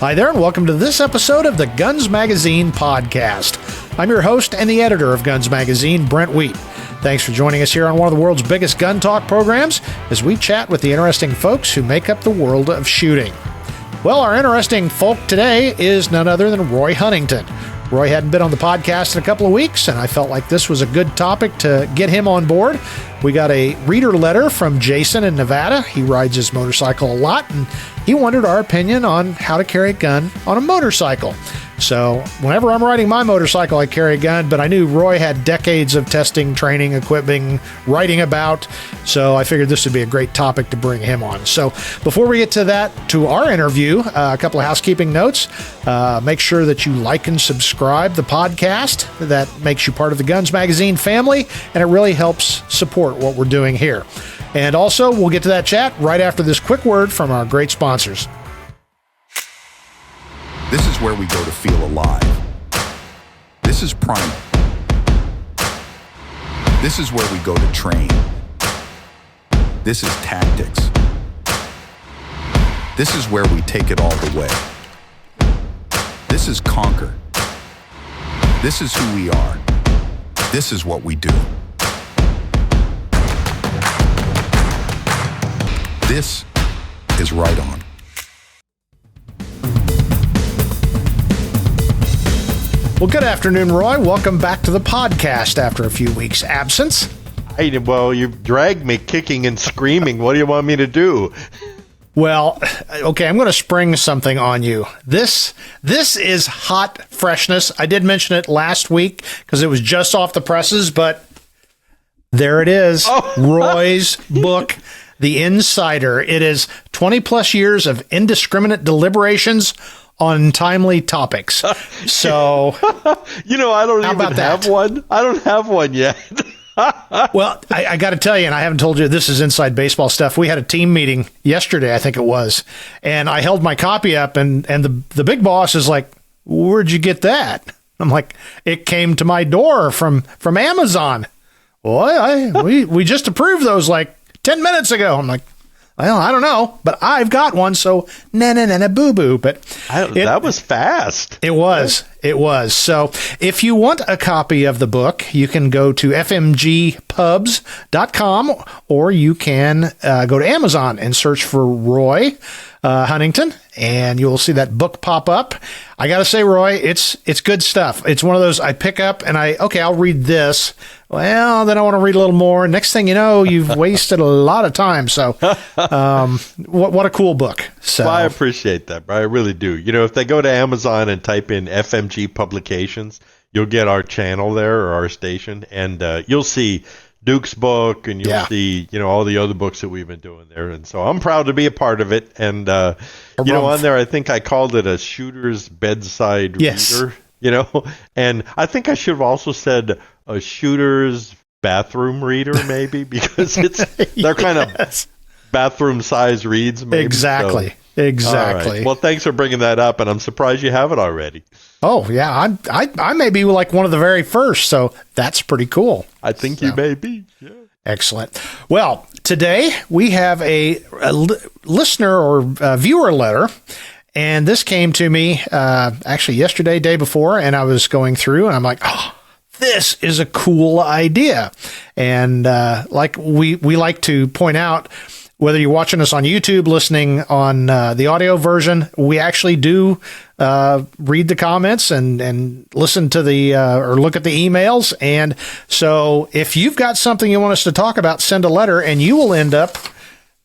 Hi there, and welcome to this episode of the Guns Magazine podcast. I'm your host and the editor of Guns Magazine, Brent Wheat. Thanks for joining us here on one of the world's biggest gun talk programs as we chat with the interesting folks who make up the world of shooting. Well, our interesting folk today is none other than Roy Huntington. Roy hadn't been on the podcast in a couple of weeks, and I felt like this was a good topic to get him on board. We got a reader letter from Jason in Nevada. He rides his motorcycle a lot, and he wanted our opinion on how to carry a gun on a motorcycle. So whenever I'm riding my motorcycle, I carry a gun, but I knew Roy had decades of testing, training, equipping, writing about, so I figured this would be a great topic to bring him on. So before we get to our interview, a couple of housekeeping notes. Make sure that you like and subscribe the podcast. That makes you part of the Guns Magazine family, and it really helps support what we're doing here. And also, we'll get to that chat right after this quick word from our great sponsors. This is where we go to feel alive. This is Primal. This is where we go to train. This is Tactix. This is where we take it all the way. This is Conquer. This is who we are. This is what we do. This is Right On. Well, good afternoon, Roy. Welcome back to the podcast after a few weeks' absence. Well, you've dragged me kicking and screaming. What do you want me to do? Well, okay, I'm going to spring something on you. This is hot freshness. I did mention it last week because it was just off the presses, but there it is. Oh. Roy's book, The Insider. It is 20 plus years of indiscriminate deliberations on timely topics. So, I don't even have one. I don't have one yet. Well, I got to tell you, and I haven't told you, this is inside baseball stuff. We had a team meeting yesterday, I think it was, and I held my copy up, and the big boss is like, "Where'd you get that?" I'm like, "It came to my door from Amazon." Well, we just approved those like 10 minutes ago. I'm like, well, I don't know, but I've got one, so na boo boo. But that was fast. It was. So if you want a copy of the book, you can go to fmgpubs.com, or you can go to Amazon and search for Roy Huntington, and you'll see that book pop up. I got to say, Roy, it's good stuff. It's one of those I pick up and I'll read this. Well, then I want to read a little more. Next thing you know, you've wasted a lot of time. So what a cool book. So well, I appreciate that. I really do. If they go to Amazon and type in FMG Publications, you'll get our channel there, or our station, and you'll see Duke's book, and you'll see, all the other books that we've been doing there. And so I'm proud to be a part of it. And, on there, I think I called it a shooter's bedside reader, and I think I should have also said a shooter's bathroom reader, maybe, because they're kind of bathroom size reads. Maybe. Exactly. So, exactly. Right. Well, thanks for bringing that up, and I'm surprised you have it already. Oh, yeah. I may be like one of the very first, so that's pretty cool. I think you may be. Yeah. Excellent. Well, today we have a listener or viewer letter, and this came to me actually yesterday, day before, and I was going through, and I'm like, oh, this is a cool idea. And like we like to point out, whether you're watching us on YouTube, listening on the audio version, we actually do read the comments and listen to or look at the emails. And so if you've got something you want us to talk about, send a letter, and you will end up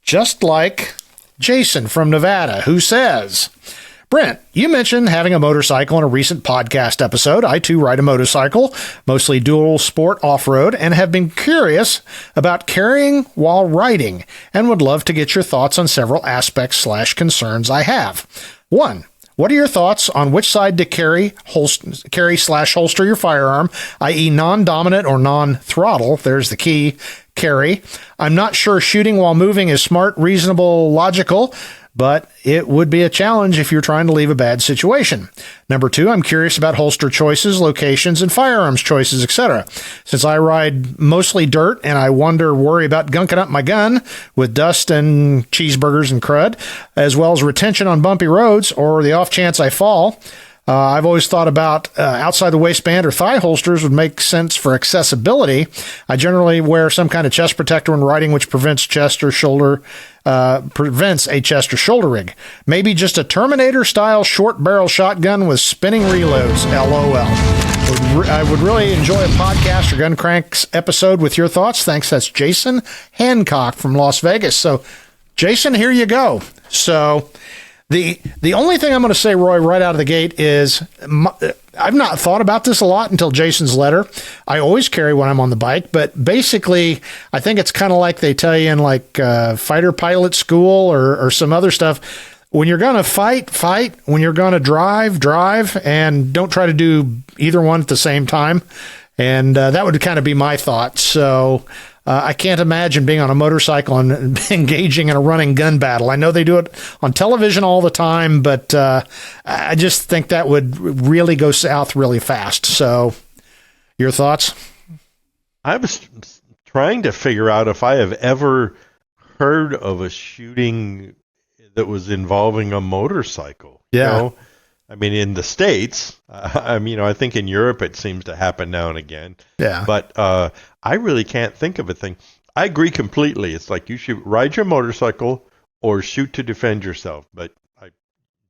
just like Jason from Nevada, who says, Brent, you mentioned having a motorcycle in a recent podcast episode. I, too, ride a motorcycle, mostly dual sport off-road, and have been curious about carrying while riding and would love to get your thoughts on several aspects/concerns I have. 1. What are your thoughts on which side to carry/holster your firearm, i.e. non-dominant or non-throttle? There's the key, carry. I'm not sure shooting while moving is smart, reasonable, logical, but it would be a challenge if you're trying to leave a bad situation. Number 2, I'm curious about holster choices, locations, and firearms choices, etc. Since I ride mostly dirt and I worry about gunking up my gun with dust and cheeseburgers and crud, as well as retention on bumpy roads or the off chance I fall, I've always thought about outside the waistband or thigh holsters would make sense for accessibility. I generally wear some kind of chest protector when riding, which prevents a chest or shoulder rig. Maybe just a Terminator-style short-barrel shotgun with spinning reloads. LOL. I would really enjoy a podcast or Gun Cranks episode with your thoughts. Thanks. That's Jason Hancock from Las Vegas. So, Jason, here you go. So, the only thing I'm going to say, Roy, right out of the gate is I've not thought about this a lot until Jason's letter. I always carry when I'm on the bike, but basically, I think it's kind of like they tell you in like fighter pilot school or some other stuff. When you're going to fight. When you're going to drive, and don't try to do either one at the same time. And that would kind of be my thought. So I can't imagine being on a motorcycle and engaging in a running gun battle. I know they do it on television all the time, but I just think that would really go south really fast. So your thoughts? I was trying to figure out if I have ever heard of a shooting that was involving a motorcycle. Yeah. You know? I mean, in the States, I think in Europe it seems to happen now and again. Yeah. But I really can't think of a thing. I agree completely. It's like you should ride your motorcycle or shoot to defend yourself, but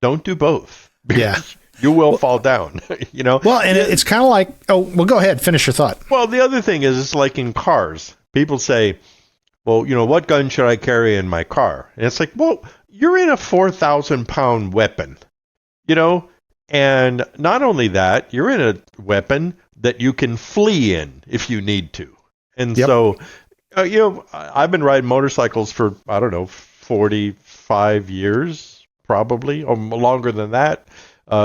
don't do both. Yeah. You will fall down, Well, and it's kind of like, go ahead, finish your thought. Well, the other thing is, it's like in cars. People say, well, what gun should I carry in my car? And it's like, well, you're in a 4,000-pound weapon, and not only that, you're in a weapon that you can flee in if you need to. And so, I've been riding motorcycles for, 45 years, probably, or longer than that,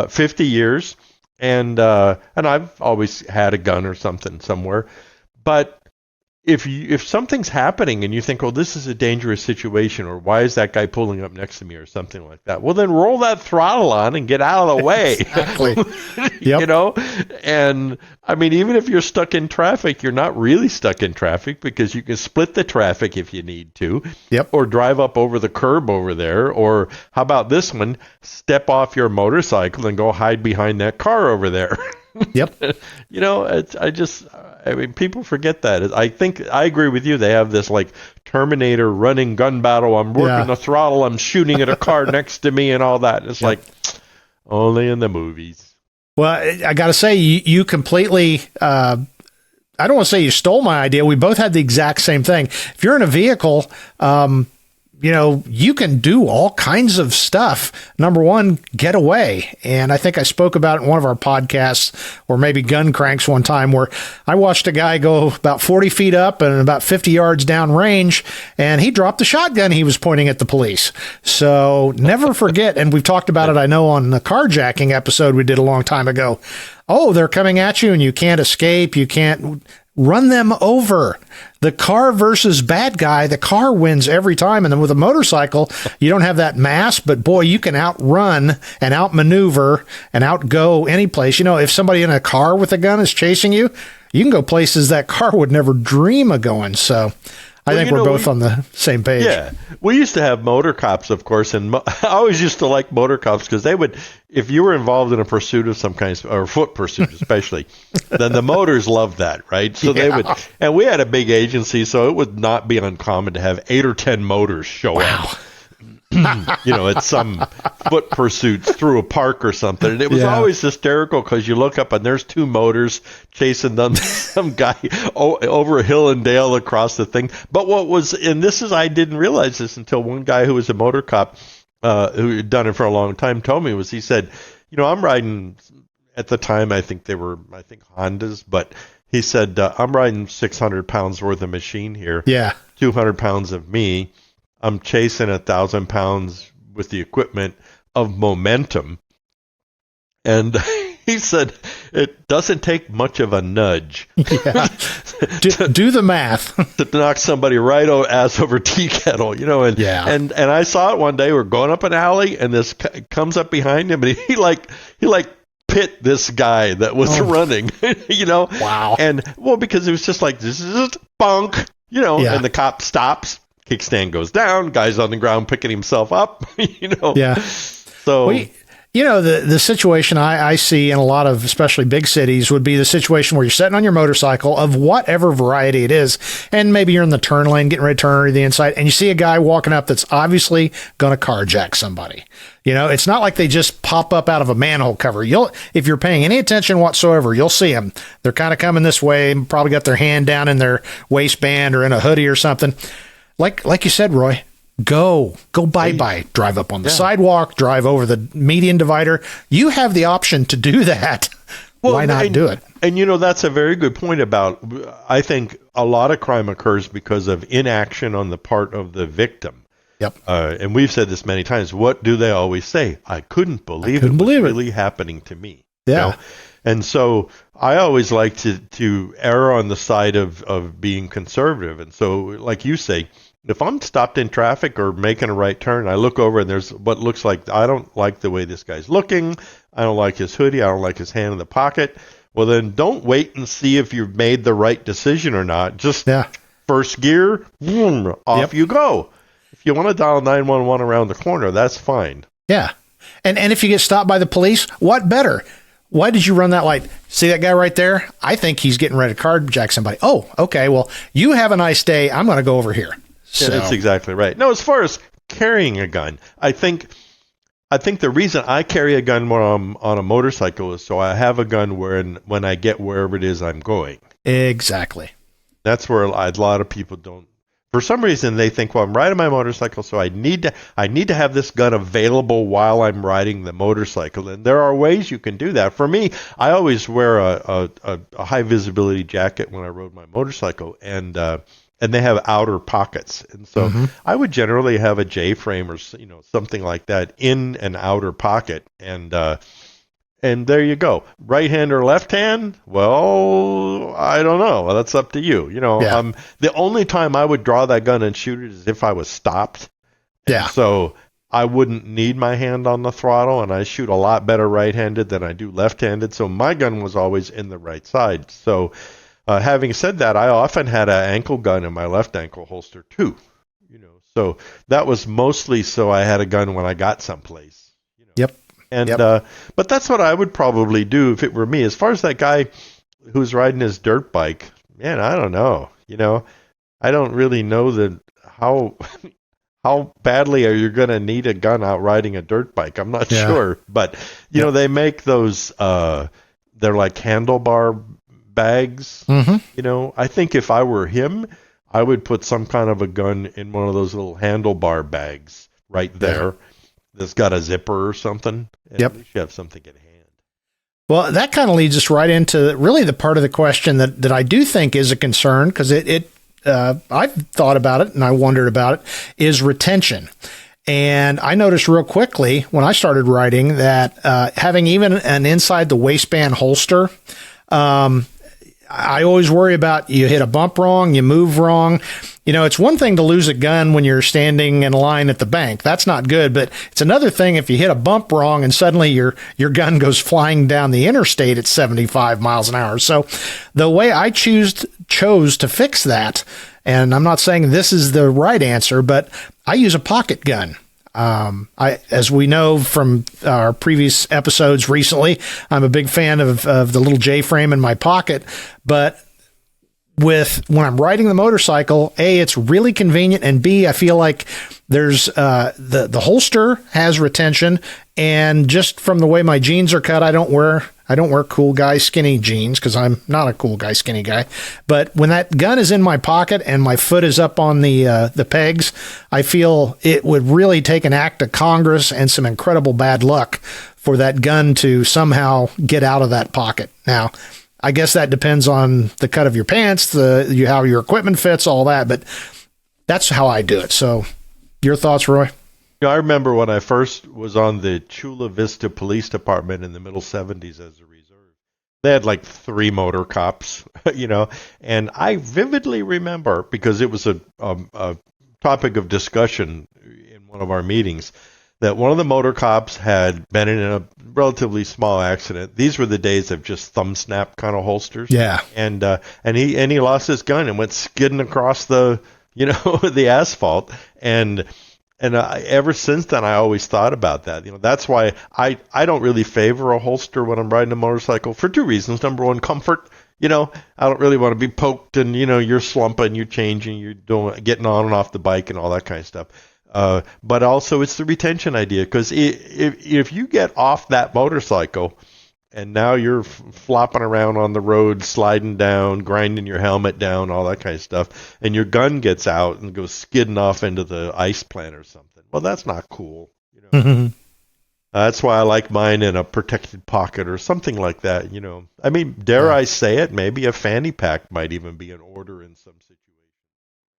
50 years. And I've always had a gun or something somewhere. But if something's happening and you think, oh, this is a dangerous situation, or why is that guy pulling up next to me or something like that, well, then roll that throttle on and get out of the way. Exactly. Yep. And I mean, even if you're stuck in traffic, you're not really stuck in traffic because you can split the traffic if you need to. Yep. Or drive up over the curb over there. Or how about this one? Step off your motorcycle and go hide behind that car over there. Yep. People forget that. I think I agree with you. They have this like Terminator running gun battle. I'm working the throttle. I'm shooting at a car next to me and all that. It's like only in the movies. Well, I got to say, you completely, I don't want to say you stole my idea. We both had the exact same thing. If you're in a vehicle, you can do all kinds of stuff. Number one, get away. And I think I spoke about it in one of our podcasts, or maybe Gun Cranks one time, where I watched a guy go about 40 feet up and about 50 yards down range, and he dropped the shotgun he was pointing at the police. So never forget, and we've talked about it, I know, on the carjacking episode we did a long time ago. Oh, they're coming at you and you can't escape. You can't run them over. The car versus bad guy, the car wins every time. And then with a motorcycle, you don't have that mass, but boy, you can outrun and outmaneuver and outgo any place. If somebody in a car with a gun is chasing you, you can go places that car would never dream of going. So I think we're both on the same page. Yeah. We used to have motor cops, of course, and I always used to like motor cops because they would, if you were involved in a pursuit of some kind, or foot pursuit especially, then the motors loved that, right? So they would, and we had a big agency, so it would not be uncommon to have 8 or 10 motors show up. At some foot pursuits through a park or something. And it was always hysterical because you look up and there's 2 motors chasing them, some guy over a hill and dale across the thing. But I didn't realize this until one guy who was a motor cop, who had done it for a long time, told me, he said, I'm riding, at the time, I think Hondas, but he said, I'm riding 600 pounds worth of machine here. Yeah. 200 pounds of me. I'm chasing 1,000 pounds with the equipment of momentum. And he said, it doesn't take much of a nudge. Yeah. Do the math. To knock somebody right ass over tea kettle, you know. And yeah. and I saw it one day. We're going up an alley, and this comes up behind him, and he like pit this guy that was running, you know. Wow. And well, because it was just like, this is bunk, you know. Yeah. And the cop stops, kickstand goes down, guy's on the ground picking himself up, you know. Yeah. So. You know, the situation I see in a lot of, especially big cities, would be the situation where you're sitting on your motorcycle of whatever variety it is, and maybe you're in the turn lane getting ready to turn to the inside, and you see a guy walking up that's obviously going to carjack somebody. You know, it's not like they just pop up out of a manhole cover. If you're paying any attention whatsoever, you'll see them. They're kind of coming this way, probably got their hand down in their waistband or in a hoodie or something. Like you said, Roy. Go bye-bye. Drive up on the sidewalk, drive over the median divider. You have the option to do that. Well, why not do it? And, you know, that's a very good point about, I think a lot of crime occurs because of inaction on the part of the victim. Yep. And we've said this many times. What do they always say? I couldn't believe it was really happening to me. Yeah. You know? And so I always like to err on the side of being conservative. And so, like you say, if I'm stopped in traffic or making a right turn, I look over and there's what looks like, I don't like the way this guy's looking. I don't like his hoodie. I don't like his hand in the pocket. Well, then don't wait and see if you've made the right decision or not. Just first gear, boom, off you go. If you want to dial 911 around the corner, that's fine. Yeah. And if you get stopped by the police, what better? Why did you run that light? See that guy right there? I think he's getting ready to carjack somebody. Oh, okay. Well, you have a nice day. I'm going to go over here. Yeah, that's exactly right. No, as far as carrying a gun, I think the reason I carry a gun when I'm on a motorcycle is so I have a gun when I get wherever it is I'm going. Exactly. That's where a lot of people don't. For some reason, they think, well, I'm riding my motorcycle, so I need to have this gun available while I'm riding the motorcycle. And there are ways you can do that. For me, I always wear a high visibility jacket when I rode my motorcycle, and they have outer pockets, and so I would generally have a J-frame or something like that in an outer pocket, and there you go. Right hand or left hand? Well, I don't know. Well, that's up to you. You know, the only time I would draw that gun and shoot it is if I was stopped. Yeah. And so I wouldn't need my hand on the throttle, and I shoot a lot better right-handed than I do left-handed. So my gun was always in the right side. So. Having said that, I often had an ankle gun in my left ankle holster too, so that was mostly so I had a gun when I got someplace. Yep. And but that's what I would probably do if it were me. As far as that guy who's riding his dirt bike, man, I don't know. I don't really know how badly are you going to need a gun out riding a dirt bike. I'm not sure, but they make those. They're like handlebar bags. I think if I were him, I would put some kind of a gun in one of those little handlebar bags right there that's got a zipper or something. And at least you have something at hand. Well, that kind of leads us right into really the part of the question that I do think is a concern, because I've thought about it and I wondered about it, is retention. And I noticed real quickly when I started riding that having even an inside the waistband holster, I always worry about you hit a bump wrong, you move wrong. It's one thing to lose a gun when you're standing in line at the bank. That's not good. But it's another thing if you hit a bump wrong and suddenly your gun goes flying down the interstate at 75 miles an hour. So the way I chose to fix that, and I'm not saying this is the right answer, but I use a pocket gun. As we know from our previous episodes recently, I'm a big fan of the little J-frame in my pocket, but when I'm riding the motorcycle, A, it's really convenient, and B, I feel like there's the holster has retention, and just from the way my jeans are cut, I don't wear cool guy skinny jeans because I'm not a cool guy skinny guy. But when that gun is in my pocket and my foot is up on the pegs, I feel it would really take an act of Congress and some incredible bad luck for that gun to somehow get out of that pocket. Now, I guess that depends on the cut of your pants, how your equipment fits, all that. But that's how I do it. So your thoughts, Roy? I remember when I first was on the Chula Vista Police Department in the middle 70s as a reserve. They had like 3 motor cops, and I vividly remember, because it was a topic of discussion in one of our meetings, that one of the motor cops had been in a relatively small accident. These were the days of just thumb snap kind of holsters. Yeah. And he lost his gun and went skidding across the the asphalt. And ever since then, I always thought about that. That's why I don't really favor a holster when I'm riding a motorcycle, for 2 reasons. Number one, comfort. I don't really want to be poked and, you're slumping, you're changing, you're getting on and off the bike and all that kind of stuff. But also it's the retention idea, because if you get off that motorcycle and now you're flopping around on the road, sliding down, grinding your helmet down, all that kind of stuff, and your gun gets out and goes skidding off into the ice plant or something, well, that's not cool. Mm-hmm. That's why I like mine in a protected pocket or something like that. I mean, dare I say it, maybe a fanny pack might even be in order in some situations.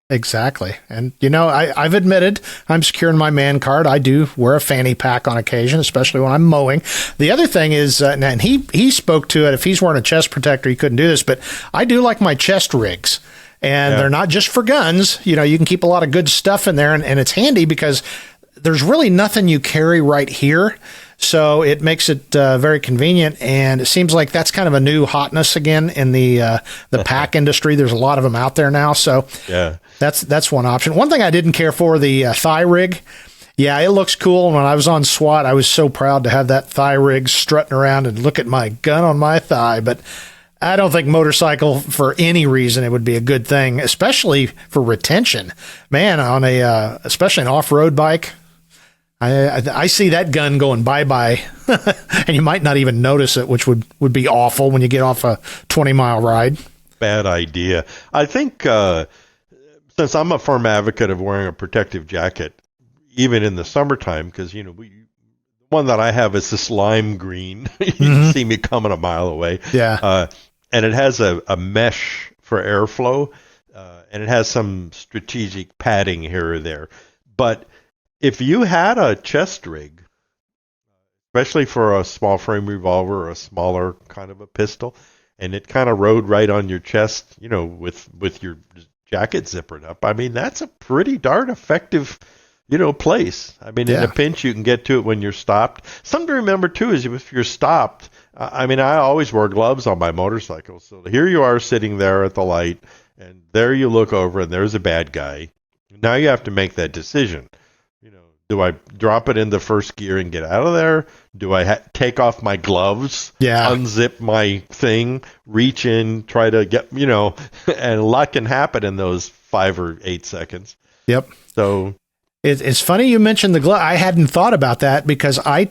Exactly. And, I've admitted I'm securing my man card. I do wear a fanny pack on occasion, especially when I'm mowing. The other thing is, and he spoke to it, if he's wearing a chest protector, he couldn't do this, but I do like my chest rigs. And they're not just for guns. You can keep a lot of good stuff in there, and it's handy because there's really nothing you carry right here. So it makes it very convenient, and it seems like that's kind of a new hotness again in the pack industry. There's a lot of them out there now. So yeah. That's one option. One thing I didn't care for, the thigh rig. Yeah, it looks cool. When I was on SWAT, I was so proud to have that thigh rig strutting around and look at my gun on my thigh. But I don't think motorcycle, for any reason, it would be a good thing, especially for retention. Man, on especially an off-road bike, I see that gun going bye-bye, and you might not even notice it, which would be awful when you get off a 20-mile ride. Bad idea. I think... since I'm a firm advocate of wearing a protective jacket, even in the summertime, because, the one that I have is this lime green. You can see me coming a mile away. Yeah. And it has a mesh for airflow, and it has some strategic padding here or there. But if you had a chest rig, especially for a small frame revolver or a smaller kind of a pistol, and it kind of rode right on your chest, with your jacket zippered up, I mean, that's a pretty darn effective, place. I mean, in a pinch, you can get to it when you're stopped. Something to remember, too, is if you're stopped, I mean, I always wear gloves on my motorcycle. So here you are sitting there at the light, and there you look over, and there's a bad guy. Now you have to make that decision. Do I drop it into first gear and get out of there? Do I take off my gloves, unzip my thing, reach in, try to get, and a lot can happen in those 5 or 8 seconds. Yep. So it's funny you mentioned the glove. I hadn't thought about that, because I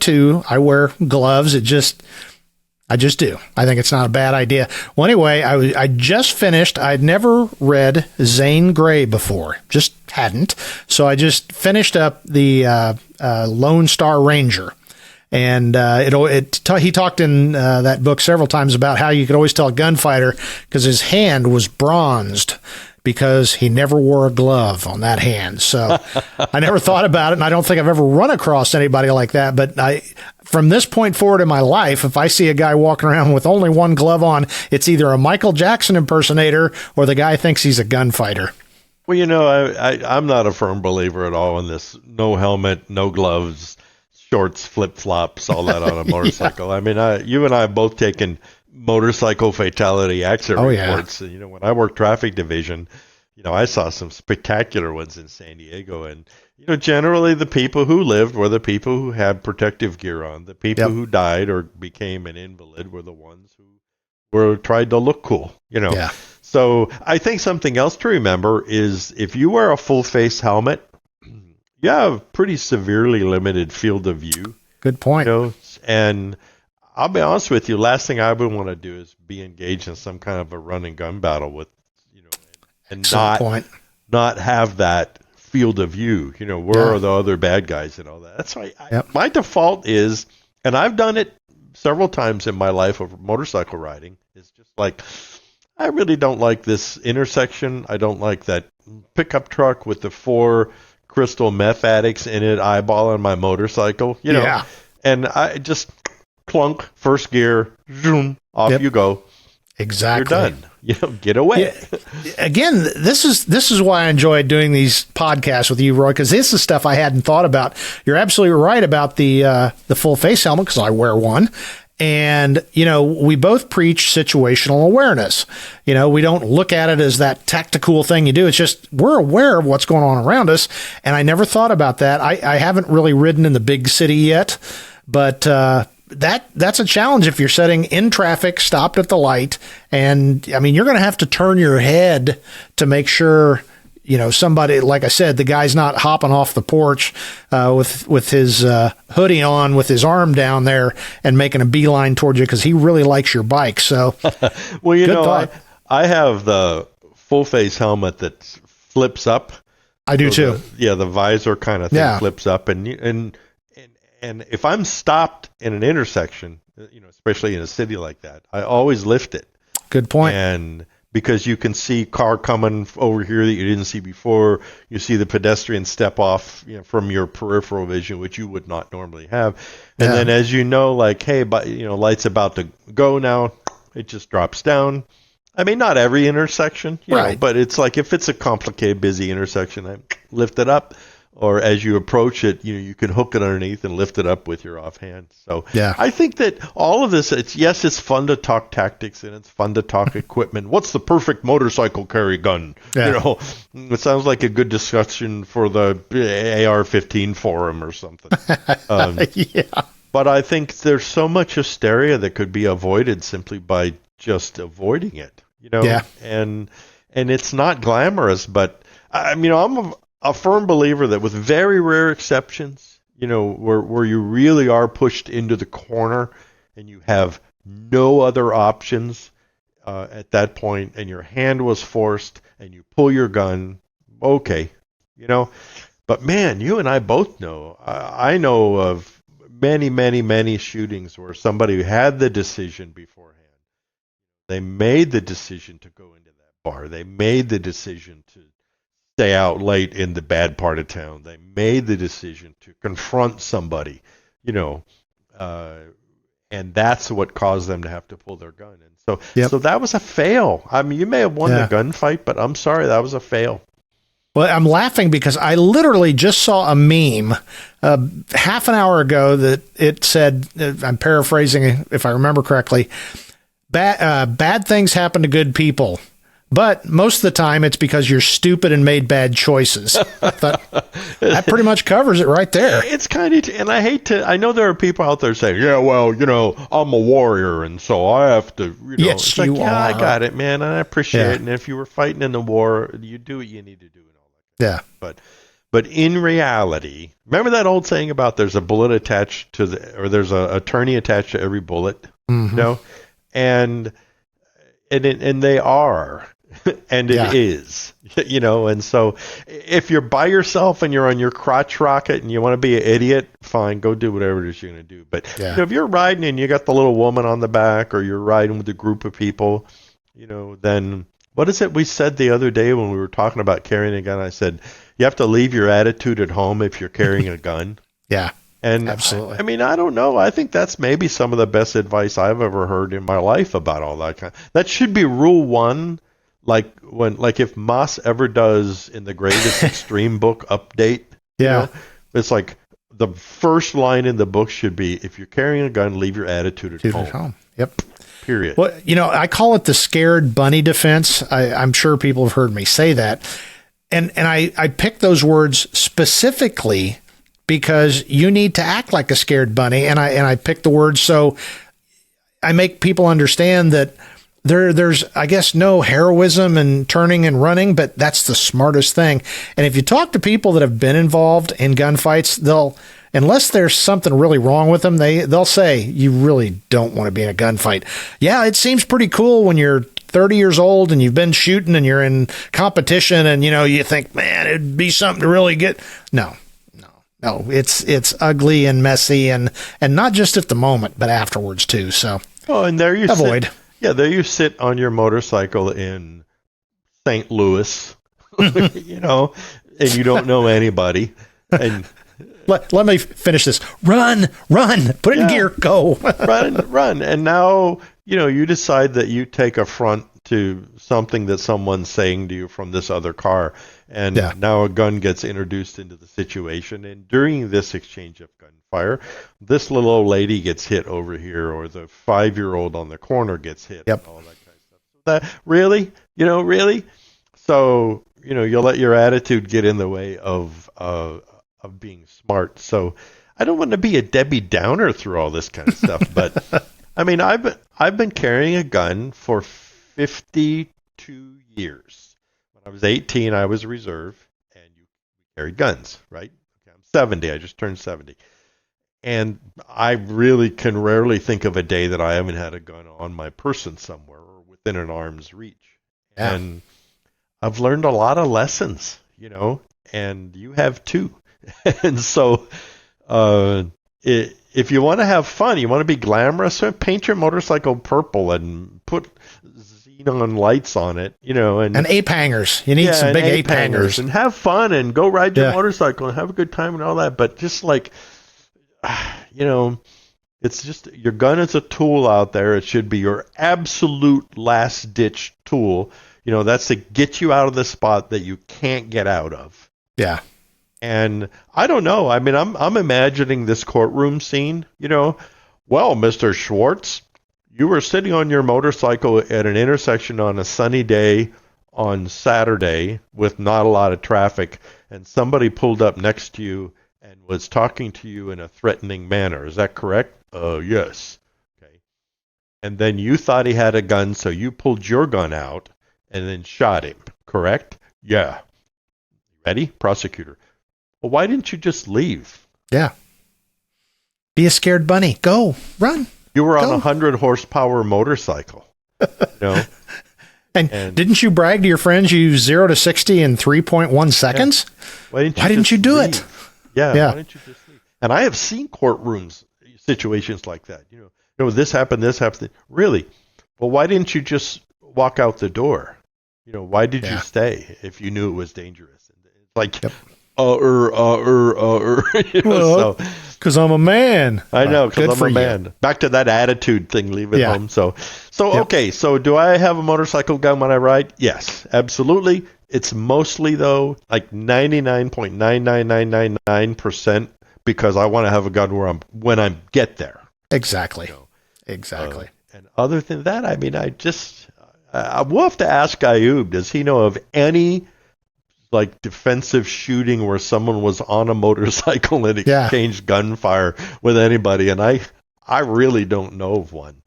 wear gloves. I just do. I think it's not a bad idea. Well, anyway, I just finished. I'd never read Zane Grey before, just hadn't. So I just finished up the Lone Star Ranger. And he talked in that book several times about how you could always tell a gunfighter because his hand was bronzed, because he never wore a glove on that hand. So I never thought about it, and I don't think I've ever run across anybody like that. But from this point forward in my life, if I see a guy walking around with only one glove on, it's either a Michael Jackson impersonator or the guy thinks he's a gunfighter. Well, I'm not a firm believer at all in this no helmet, no gloves, shorts, flip-flops, all that on a motorcycle. I mean, you and I have both taken motorcycle fatality accident reports. Yeah. When I worked traffic division, I saw some spectacular ones in San Diego, and generally the people who lived were the people who had protective gear on. The people who died or became an invalid were the ones who tried to look cool. Yeah. So I think something else to remember is if you wear a full face helmet, you have pretty severely limited field of view. Good point. And I'll be honest with you, last thing I would want to do is be engaged in some kind of a run and gun battle with, and not have that field of view. Where are the other bad guys and all that? That's why my default is, and I've done it several times in my life of motorcycle riding, is just like, I really don't like this intersection. I don't like that pickup truck with the 4 crystal meth addicts in it eyeballing my motorcycle, And I just, clunk, first gear, zoom, off you go. Exactly. You're done. Get away. Yeah. Again, this is why I enjoy doing these podcasts with you, Roy, because this is stuff I hadn't thought about. You're absolutely right about the full face helmet, because I wear one. And, we both preach situational awareness. We don't look at it as that tactical thing you do. It's just we're aware of what's going on around us. And I never thought about that. I haven't really ridden in the big city yet, but that's a challenge if you're sitting in traffic, stopped at the light. And, you're going to have to turn your head to make sure somebody, like I said, the guy's not hopping off the porch with his hoodie on, with his arm down there and making a beeline towards you because he really likes your bike. So, well, I have the full face helmet that flips up. I do too. The visor kind of thing flips up, and if I'm stopped in an intersection, especially in a city like that, I always lift it. Good point. And because you can see car coming over here that you didn't see before. You see the pedestrian step off from your peripheral vision, which you would not normally have. And then as like, hey, but light's about to go now, it just drops down. I mean, not every intersection, right, but it's like if it's a complicated, busy intersection, I lift it up. Or as you approach it, you can hook it underneath and lift it up with your offhand. So I think that all of this, it's fun to talk tactics and it's fun to talk equipment. What's the perfect motorcycle carry gun? Yeah. It sounds like a good discussion for the AR-15 forum or something. But I think there's so much hysteria that could be avoided simply by just avoiding it. And it's not glamorous, but I'm a firm believer that with very rare exceptions, where you really are pushed into the corner and you have no other options at that point, and your hand was forced and you pull your gun, okay, But man, you and I both know, I know of many, many, many shootings where somebody had the decision beforehand. They made the decision to go into that bar. They made the decision to stay out late in the bad part of town. They made the decision to confront somebody, and that's what caused them to have to pull their gun. And so that was a fail. I mean, you may have won the gunfight, but I'm sorry, that was a fail. Well, I'm laughing because I literally just saw a meme half an hour ago that it said, I'm paraphrasing if I remember correctly, bad things happen to good people. But most of the time, it's because you're stupid and made bad choices. I thought that pretty much covers it right there. It's kind of, and I know there are people out there saying, yeah, well, I'm a warrior, and so I have to, Yes, you are. I got it, man, and I appreciate it. And if you were fighting in the war, you do what you need to do and all that. Yeah. But in reality, remember that old saying about there's a bullet attached to or there's a attorney attached to every bullet, and they are. And it is, and so if you're by yourself and you're on your crotch rocket and you want to be an idiot, fine, go do whatever it is you're going to do. But if you're riding and you got the little woman on the back, or you're riding with a group of people, then what is it we said the other day when we were talking about carrying a gun? I said, you have to leave your attitude at home if you're carrying a gun. Yeah. And absolutely. I don't know. I think that's maybe some of the best advice I've ever heard in my life about all that that should be rule one. Like if Moss ever does in the Greatest Extreme book update, it's like the first line in the book should be, if you're carrying a gun, leave your attitude at home. Yep. Period. Well, I call it the scared bunny defense. I'm sure people have heard me say that. And I picked those words specifically because you need to act like a scared bunny. And I picked the words so I make people understand that there's, I guess, no heroism in turning and running, but that's the smartest thing. And if you talk to people that have been involved in gunfights, unless there's something really wrong with them, they'll say, you really don't want to be in a gunfight. Yeah, it seems pretty cool when you're 30 years old and you've been shooting and you're in competition and, you think, man, it'd be something to really get. No, it's ugly and messy and not just at the moment, but afterwards too. So, and there you avoid. Yeah, there you sit on your motorcycle in St. Louis, and you don't know anybody, and let me finish this. Run, put it in gear, go. run. And now, you decide that you take affront to something that someone's saying to you from this other car. And now a gun gets introduced into the situation. And during this exchange of gunfire, this little old lady gets hit over here, or the 5-year-old on the corner gets hit, and all that kind of stuff. So that, really? Really? So, you'll let your attitude get in the way of being smart. So I don't want to be a Debbie Downer through all this kind of stuff, but I mean, I've been carrying a gun for 52 years. When I was 18, I was a reserve, and you carried guns, right? Okay, I'm 70. I just turned 70. And I really can rarely think of a day that I haven't had a gun on my person somewhere or within an arm's reach. Yeah. And I've learned a lot of lessons, and you have too. And so if you want to have fun, you want to be glamorous, paint your motorcycle purple and put xenon lights on it, and ape hangers. You need some big ape hangers. And have fun and go ride your motorcycle and have a good time and all that. But just like, it's just, your gun is a tool out there. It should be your absolute last ditch tool. That's to get you out of the spot that you can't get out of. Yeah. And I don't know. I mean, I'm imagining this courtroom scene, well, Mr. Schwartz, you were sitting on your motorcycle at an intersection on a sunny day on Saturday with not a lot of traffic, and somebody pulled up next to you and was talking to you in a threatening manner. Is that correct? Yes. Okay. And then you thought he had a gun, so you pulled your gun out and then shot him, correct? Yeah. Ready? Prosecutor. Well, why didn't you just leave? Yeah. Be a scared bunny. Go. Run. You were on a 100 horsepower motorcycle. And didn't you brag to your friends you 0 to 60 in 3.1 seconds? Yeah. Why didn't you do it? Yeah. Why didn't you just leave? And I have seen courtrooms, situations like that. This happened. Really? Well, why didn't you just walk out the door? Why did you stay if you knew it was dangerous? It's like, because I'm a man. I know, because I'm a man. Back to that attitude thing, leave it home. Okay, so do I have a motorcycle gun when I ride? Yes, absolutely. It's mostly, though, like 99.99999% because I want to have a gun when I get there. Exactly. Exactly. And other than that, I mean, I will have to ask Ayub, does he know of any like defensive shooting where someone was on a motorcycle and exchanged gunfire with anybody? And I really don't know of one.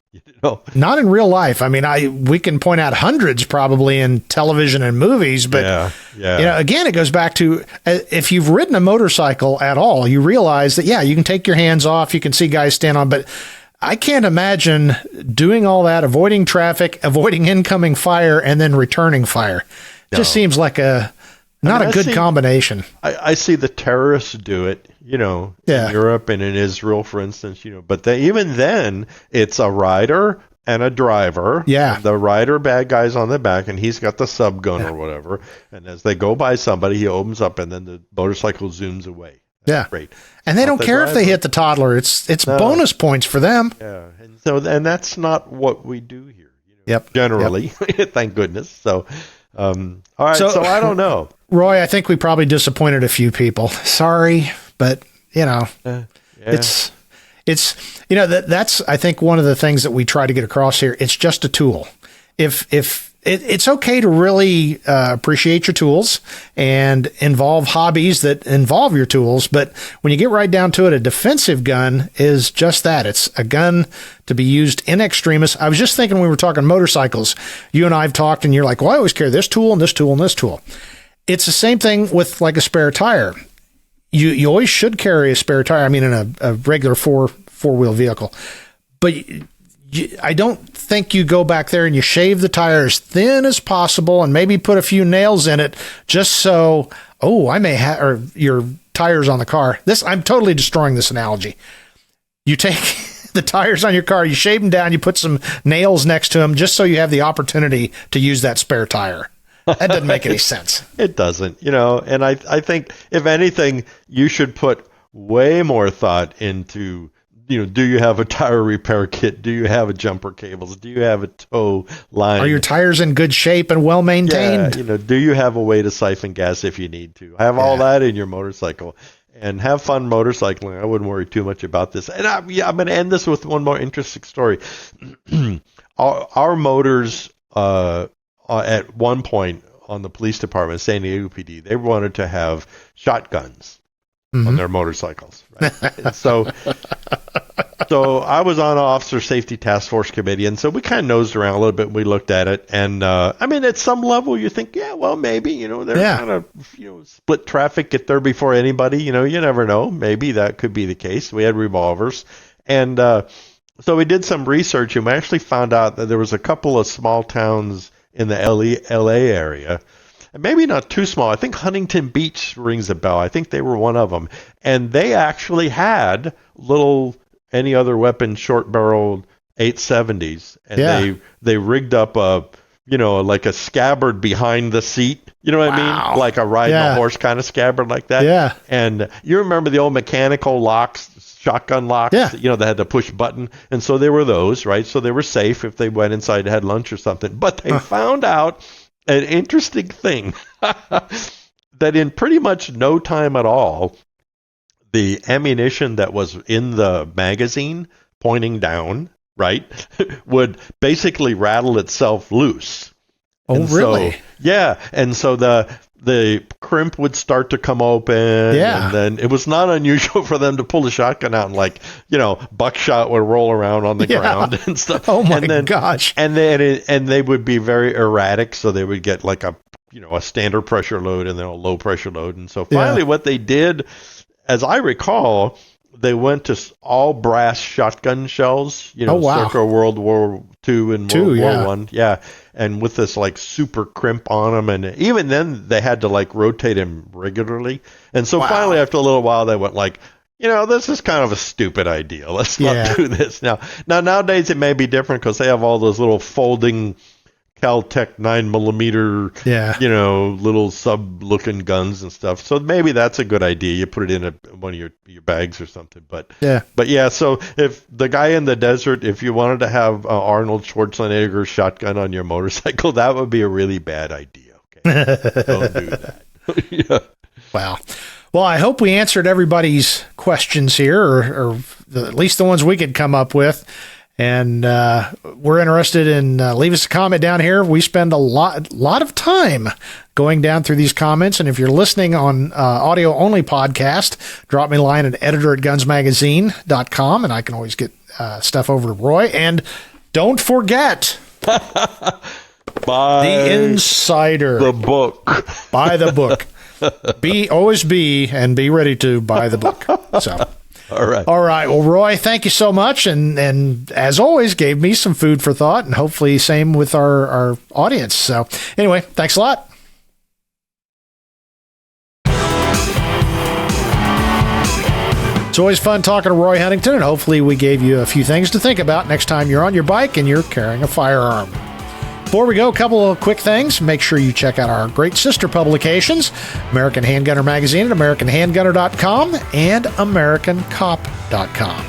Not in real life. I mean, we can point out hundreds probably in television and movies, but again, it goes back to if you've ridden a motorcycle at all, you realize that you can take your hands off, you can see guys stand on, but I can't imagine doing all that, avoiding traffic, avoiding incoming fire, and then returning fire. Just seems like not a good combination. I see the terrorists do it, in Europe and in Israel, for instance, but even then, it's a rider and a driver. Yeah. The rider, bad guy's on the back, and he's got the sub gun or whatever. And as they go by somebody, he opens up, and then the motorcycle zooms away. That's great. And they don't care if they hit the toddler. It's bonus points for them. Yeah. And that's not what we do here. Generally, thank goodness. So, all right. So I don't know. Roy, I think we probably disappointed a few people. Sorry, but it's that's I think one of the things that we try to get across here. It's just a tool. It's okay to really appreciate your tools and involve hobbies that involve your tools, but when you get right down to it, a defensive gun is just that. It's a gun to be used in extremis. I was just thinking when we were talking motorcycles, you and I have talked, and you're like, well, I always carry this tool and this tool and this tool. It's the same thing with like a spare tire. You always should carry a spare tire. I mean, in a regular four-wheel vehicle, but I don't think you go back there and you shave the tire as thin as possible and maybe put a few nails in it just so, I may have, or your tires on the car. I'm totally destroying this analogy. You take the tires on your car, you shave them down, you put some nails next to them just so you have the opportunity to use that spare tire. That doesn't make any sense. It doesn't, and I think if anything, you should put way more thought into, do you have a tire repair kit? Do you have a jumper cables? Do you have a tow line? Are your tires in good shape and well maintained? Yeah, do you have a way to siphon gas if you need to? Have all that in your motorcycle. And have fun motorcycling. I wouldn't worry too much about this. And I'm going to end this with one more interesting story. Our motors, at one point on the police department, San Diego PD, they wanted to have shotguns on their motorcycles. Right? So I was on Officer Safety Task Force Committee, and so we kind of nosed around a little bit. And we looked at it, and at some level, you think, maybe, they're kind of, split traffic, get there before anybody. You never know. Maybe that could be the case. We had revolvers, and so we did some research, and we actually found out that there was a couple of small towns in the LA area. And maybe not too small. I think Huntington Beach rings a bell. I think they were one of them. And they actually had little any other weapon short-barreled 870s. And they rigged up like a scabbard behind the seat. You know what I mean? Like a riding a horse kind of scabbard like that. Yeah. And you remember the old mechanical locks, shotgun locks, that had the push button. And so there were those, right? So they were safe if they went inside and had lunch or something. But they found out an interesting thing that in pretty much no time at all, the ammunition that was in the magazine pointing down, right, would basically rattle itself loose. Oh, and really? And so the crimp would start to come open. Yeah. And then it was not unusual for them to pull the shotgun out and buckshot would roll around on the ground and stuff. Oh my gosh. And they would be very erratic. So they would get like a standard pressure load and then a low pressure load. And so finally what they did, as I recall, they went to all brass shotgun shells, circa World War II and World War I. Yeah. And with this like super crimp on them. And even then they had to like rotate them regularly. And so finally after a little while they went like, this is kind of a stupid idea. Let's not do this now. Nowadays it may be different because they have all those little folding Caltech 9mm, little sub-looking guns and stuff. So maybe that's a good idea. You put it in one of your bags or something. But so if the guy in the desert, if you wanted to have Arnold Schwarzenegger's shotgun on your motorcycle, that would be a really bad idea. Okay, don't do that. Wow. Well, I hope we answered everybody's questions here, or at least the ones we could come up with. And we're interested in leave us a comment down here. We spend a lot of time going down through these comments. And if you're listening on audio only podcast, drop me a line at editor@gunsmagazine.com, and I can always get stuff over to Roy. And don't forget buy the Insider, the book. Buy the book. Always be ready to buy the book. So. All right. Well, Roy, thank you so much. And as always, gave me some food for thought, and hopefully same with our audience. So anyway, thanks a lot. It's always fun talking to Roy Huntington, and hopefully we gave you a few things to think about next time you're on your bike and you're carrying a firearm. Before we go, a couple of quick things. Make sure you check out our great sister publications, American Handgunner Magazine at AmericanHandgunner.com and AmericanCop.com.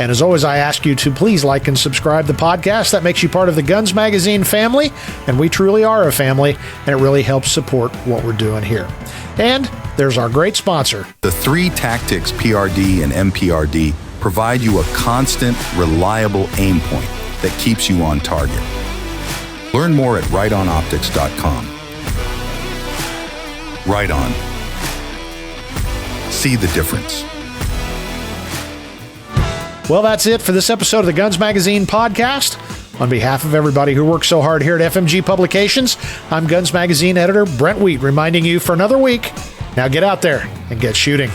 And as always, I ask you to please like and subscribe to the podcast. That makes you part of the Guns Magazine family, and we truly are a family, and it really helps support what we're doing here. And there's our great sponsor. The three Tactix PRD and MPRD provide you a constant, reliable aim point that keeps you on target. Learn more at ritonoptics.com. Riton. See the difference. Well, that's it for this episode of the Guns Magazine podcast. On behalf of everybody who works so hard here at FMG Publications, I'm Guns Magazine editor Brent Wheat, reminding you for another week, now get out there and get shooting.